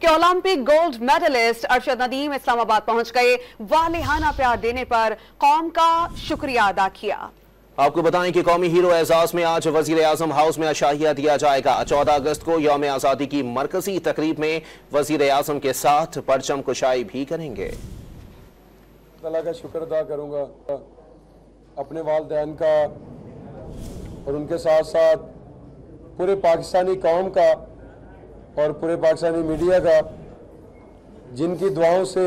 कि Olympic gold medallist Arshad Nadeem Islamabad पहुंच गए। वालिहाना प्यार देने पर कौम का शुक्रिया अदा किया। आपको बताएं कि कौमी हीरो एजाज में आज वजीर आजम हाउस में अशाहिया दिया जाएगा। 14 अगस्त को यौम आज़ादी की मरकजी तकरीब में वजीर आजम के साथ परचम कुशाई भी करेंगे। अल्लाह का शुक्र अदा करूंगा अपने वालिदैन का और उनके साथ साथ पूरे पाकिस्तानी कौम का और पूरे पाकिस्तानी मीडिया का, जिनकी दुआओं से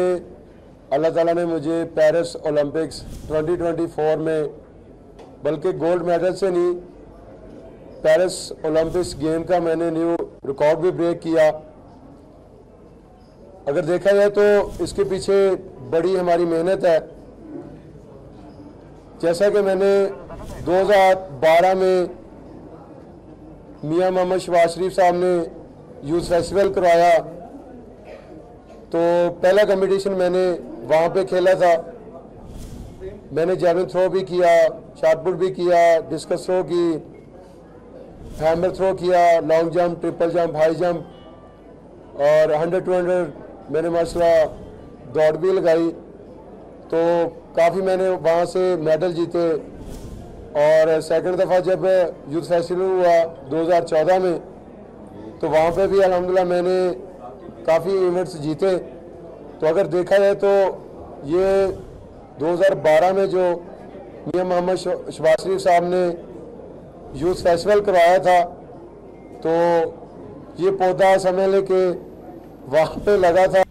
अल्लाह ताला ने मुझे पेरिस ओलंपिक्स 2024 में बल्कि गोल्ड मेडल से नहीं, पेरिस ओलंपिक्स गेम का मैंने न्यू रिकॉर्ड भी ब्रेक किया। अगर देखा जाए तो इसके पीछे बड़ी हमारी मेहनत है। जैसा कि मैंने 2012 में मियां मोहम्मद शहबाज शरीफ साहब ने यूथ फेस्टिवल करवाया, तो पहला कंपटीशन मैंने वहाँ पे खेला था। मैंने जैवलिन थ्रो भी किया, शॉटपुट भी किया, डिस्कस थ्रो की, हैमर थ्रो किया, long jump, triple jump, high jump और 100-200 मैंने माशाल्लाह दौड़ भी लगाई। तो काफ़ी मैंने वहाँ से मेडल जीते। और सेकंड दफ़ा जब यूथ फेस्टिवल हुआ 2014 में, तो वहाँ पे भी अल्हम्दुलिल्लाह मैंने काफ़ी इवेंट्स जीते। तो अगर देखा जाए तो ये 2012 में जो मियां मोहम्मद शहबाज शरीफ साहब ने यूथ फेस्टिवल करवाया था, तो ये पौधा समझ लें कि वहाँ पे लगा था।